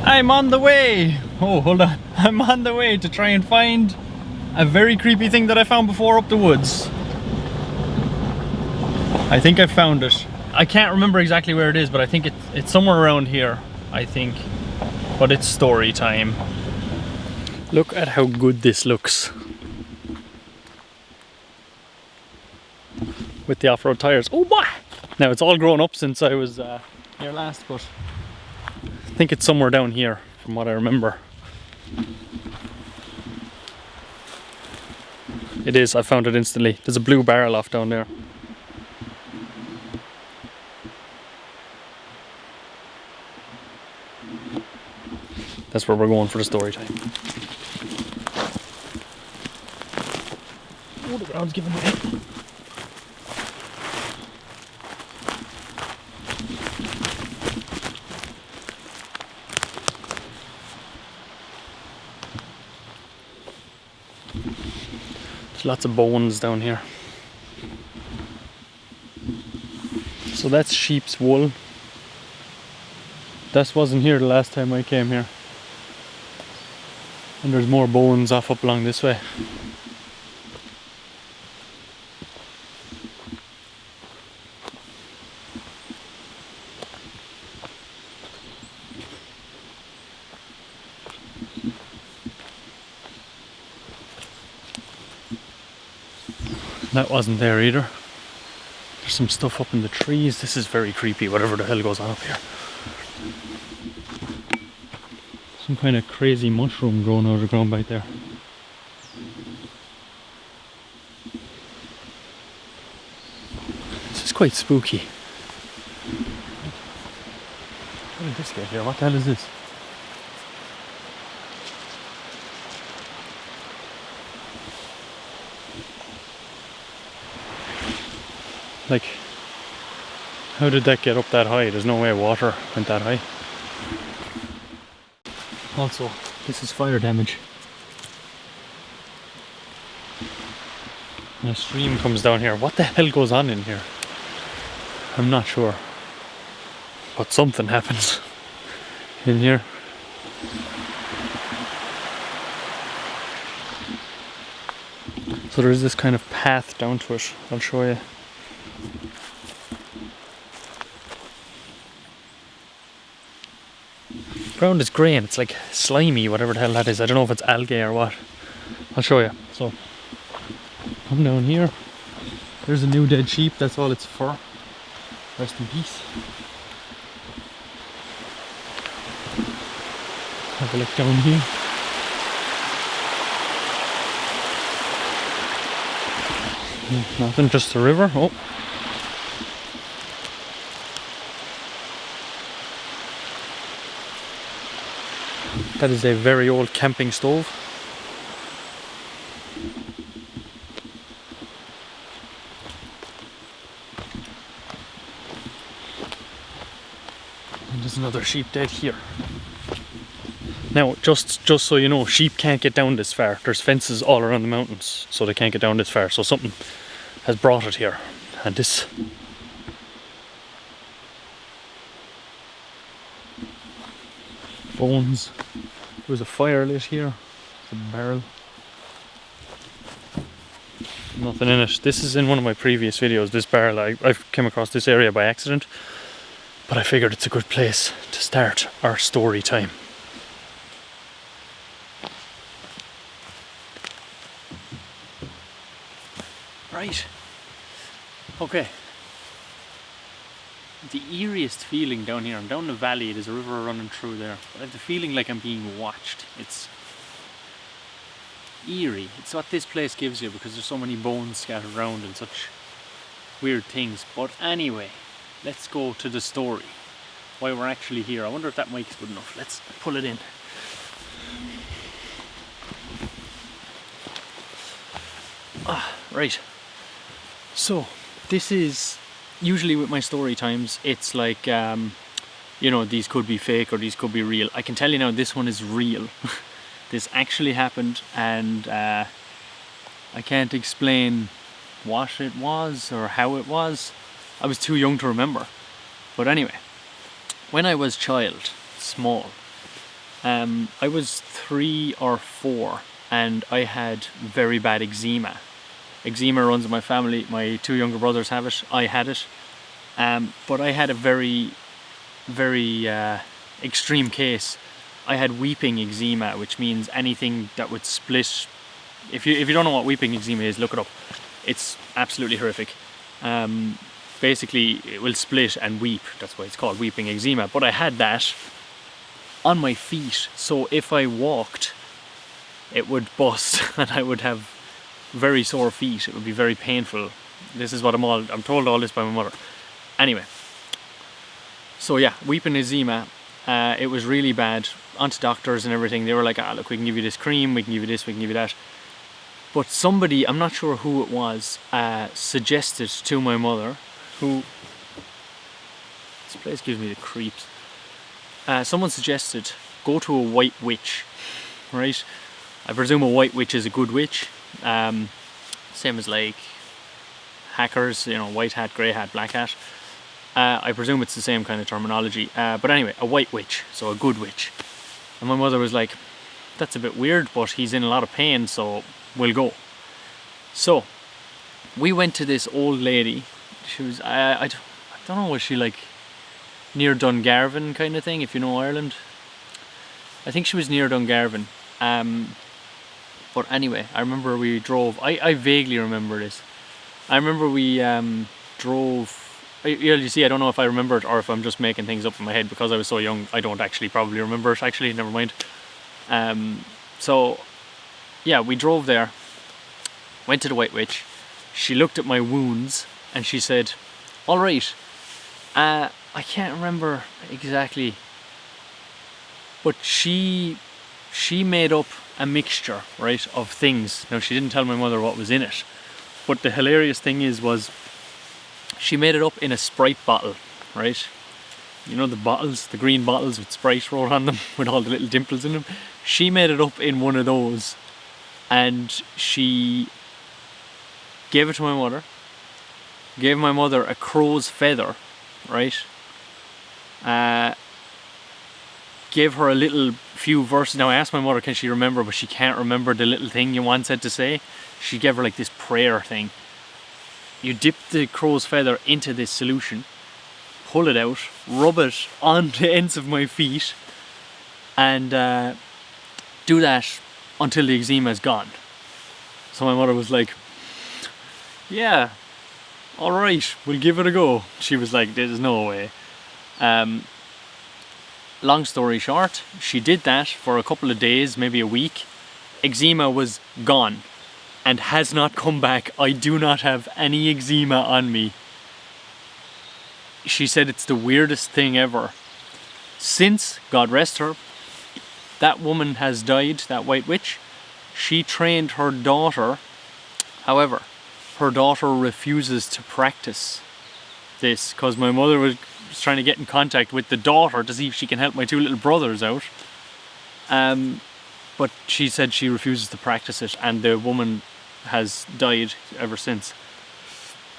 I'm on the way! Oh, hold on. I'm on the way to try and find a very creepy thing that I found before up the woods. I think I found it. I can't remember exactly where it is, but I think it's somewhere around here, I think. But it's story time. Look at how good this looks. With the off-road tires. Oh, what? Now it's all grown up since I was here last, but I think it's somewhere down here from what I remember. It is, I found it instantly. There's a blue barrel off down there. That's where we're going for the story time. Oh, the ground's giving way. There's lots of bones down here. So that's sheep's wool. That wasn't here the last time I came here. And there's more bones off up along this way. That wasn't there either. There's some stuff up in the trees. This is very creepy, whatever the hell goes on up here. Some kind of crazy mushroom growing out of the ground back there. This is quite spooky. How did this get here? What the hell is this? Like, how did that get up that high? There's no way water went that high. Also, this is fire damage. And a stream comes down here. What the hell goes on in here? I'm not sure. But something happens in here. So there's this kind of path down to it. I'll show you. Ground is grey and it's like slimy, whatever the hell that is. I don't know if it's algae or what. I'll show you. So, come down here. There's a new dead sheep. That's all it's for. Rest in peace. Have a look down here. Nothing, just the river. Oh. That is a very old camping stove. And there's another sheep dead here. Now, just so you know, sheep can't get down this far. There's fences all around the mountains, so they can't get down this far. So something has brought it here. And this... bones. There was a fire lit here. It's a barrel. Nothing in it. This is in one of my previous videos, this barrel. I came across this area by accident, but I figured it's a good place to start our story time. Right. Okay. The eeriest feeling down here. I'm down the valley, there's a river running through there. But I have the feeling like I'm being watched. It's eerie. It's what this place gives you because there's so many bones scattered around and such weird things. But anyway, let's go to the story. Why we're actually here. I wonder if that mic is good enough. Let's pull it in. Right. So, this is... usually with my story times, it's like, you know, these could be fake or these could be real. I can tell you now, this one is real. This actually happened, and I can't explain what it was or how it was. I was too young to remember. But anyway, when I was small, I was 3 or 4 and I had very bad eczema. Eczema runs in my family. My 2 younger brothers have it. I had it. But I had a very extreme case. I had weeping eczema, which means anything that would split. If you don't know what weeping eczema is, look it up. It's absolutely horrific. Basically, it will split and weep. That's why it's called weeping eczema. But I had that on my feet, so if I walked, it would bust, and I would have very sore feet. It would be very painful. This is what I'm told all this by my mother. Anyway, so yeah, weeping eczema. It was really bad. Onto doctors and everything. They were like, look, we can give you this cream, we can give you this, we can give you that. But somebody, I'm not sure who it was, suggested to my mother, who, this place gives me the creeps. Someone suggested, go to a white witch, right? I presume a white witch is a good witch. Same as like hackers, white hat, grey hat, black hat. I presume it's the same kind of terminology. But anyway, a white witch, so a good witch. And my mother was like, that's a bit weird, but he's in a lot of pain, so we'll go. So we went to this old lady. She was, I don't know, was she like near Dungarvan kind of thing, if you know Ireland? I think she was near Dungarvan. But anyway, I remember we drove, I vaguely remember this. I remember we drove, you see, I don't know if I remember it or if I'm just making things up in my head because I was so young. I don't actually probably remember it, actually, never mind. So yeah, we drove there, went to the White Witch. She looked at my wounds and she said, all right, I can't remember exactly, but she made up a mixture, right, of things. Now, she didn't tell my mother what was in it, but the hilarious thing was she made it up in a Sprite bottle, right? You know the bottles, the green bottles with Sprite wrote on them with all the little dimples in them? She made it up in one of those and she gave it to my mother, gave my mother a crow's feather, right? Gave her a little few verses. Now I asked my mother, can she remember, but she can't remember the little thing you once said to say. She gave her like this prayer thing. You dip the crow's feather into this solution, pull it out, rub it on the ends of my feet, and do that until the eczema is gone. So my mother was like, yeah, alright, we'll give it a go. She was like, there's no way. Long story short, she did that for a couple of days, maybe a week. Eczema was gone and has not come back. I do not have any eczema on me. She said it's the weirdest thing ever. Since, God rest her, that woman has died, that White Witch. She trained her daughter. However, her daughter refuses to practice this because my mother was trying to get in contact with the daughter to see if she can help my 2 little brothers out. But she said she refuses to practice it, and the woman has died ever since.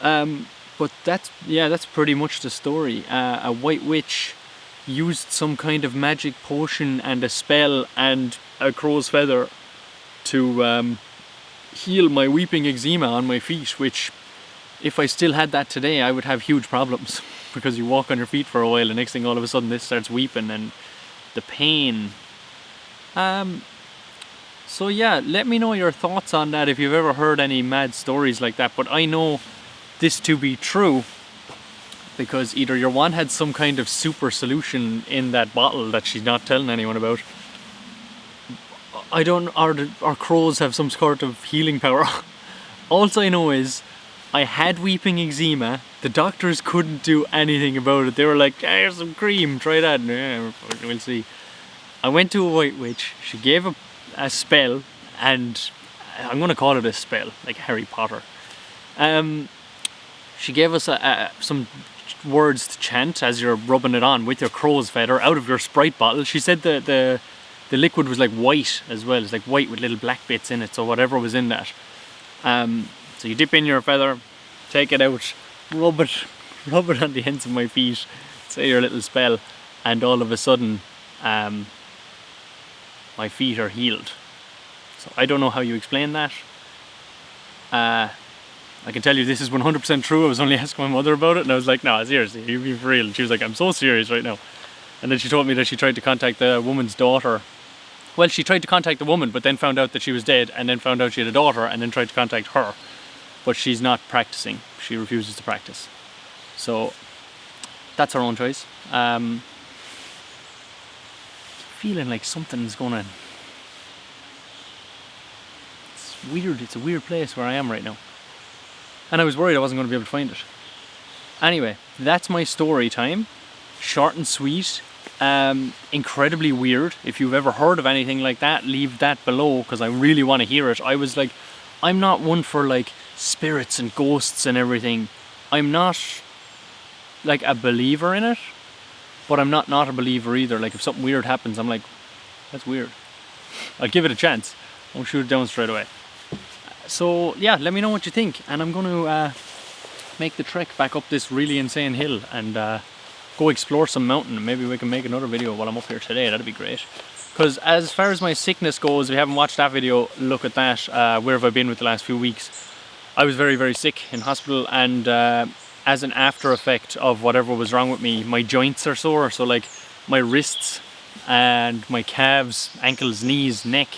But that's pretty much the story. A White Witch used some kind of magic potion and a spell and a crow's feather to heal my weeping eczema on my feet, which if I still had that today I would have huge problems because you walk on your feet for a while and next thing all of a sudden this starts weeping and the pain. So yeah, let me know your thoughts on that if you've ever heard any mad stories like that. But I know this to be true because either your one had some kind of super solution in that bottle that she's not telling anyone about. I don't, or crows have some sort of healing power. All I know is I had weeping eczema. The doctors couldn't do anything about it. They were like, here's some cream, try that. Yeah, we'll see. I went to a White Witch. She gave a spell, and I'm going to call it a spell, like Harry Potter. She gave us some words to chant as you're rubbing it on with your crow's feather out of your Sprite bottle. She said the liquid was like white as well. It's like white with little black bits in it, so whatever was in that. So you dip in your feather, take it out, rub it on the ends of my feet, say your little spell, and all of a sudden my feet are healed. So I don't know how you explain that. I can tell you this is 100% true. I was only asking my mother about it, and I was like, no, seriously, you're being for real. And she was like, I'm so serious right now. And then she told me that she tried to contact the woman's daughter. Well, she tried to contact the woman, but then found out that she was dead, and then found out she had a daughter, and then tried to contact her. But she's not practicing. She refuses to practice. So that's her own choice. Feeling like something's gonna... It's weird. It's a weird place where I am right now. And I was worried I wasn't going to be able to find it. Anyway, that's my story time. Short and sweet. Incredibly weird. If you've ever heard of anything like that, leave that below, because I really want to hear it. I was like, I'm not one for like spirits and ghosts and everything. I'm not like a believer in it, but I'm not a believer either. Like if something weird happens, I'm like, that's weird. I'll give it a chance. I won't shoot it down straight away. So yeah, let me know what you think, and I'm going to make the trek back up this really insane hill and go explore some mountain. Maybe we can make another video while I'm up here today. That'd be great. Because as far as my sickness goes, if you haven't watched that video, look at that. Where have I been with the last few weeks? I was very, very sick in hospital, and as an after effect of whatever was wrong with me, my joints are sore. So like my wrists and my calves, ankles, knees, neck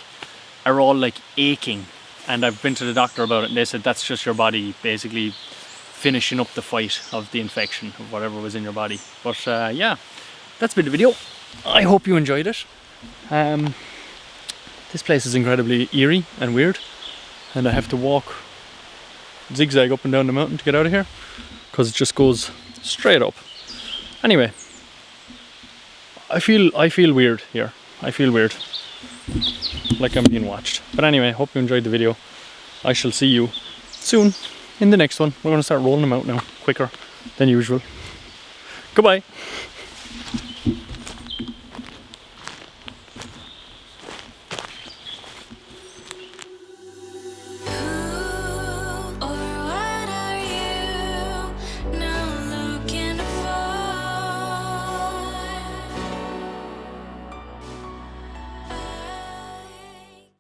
are all like aching. And I've been to the doctor about it, and they said that's just your body basically finishing up the fight of the infection of whatever was in your body. But yeah, that's been the video. I hope you enjoyed it. This place is incredibly eerie and weird, and I have to walk zigzag up and down the mountain to get out of here because it just goes straight up. Anyway, I feel weird here. I feel weird, like I'm being watched. But anyway, hope you enjoyed the video. I shall see you soon in the next one. We're going to start rolling them out now, quicker than usual. Goodbye.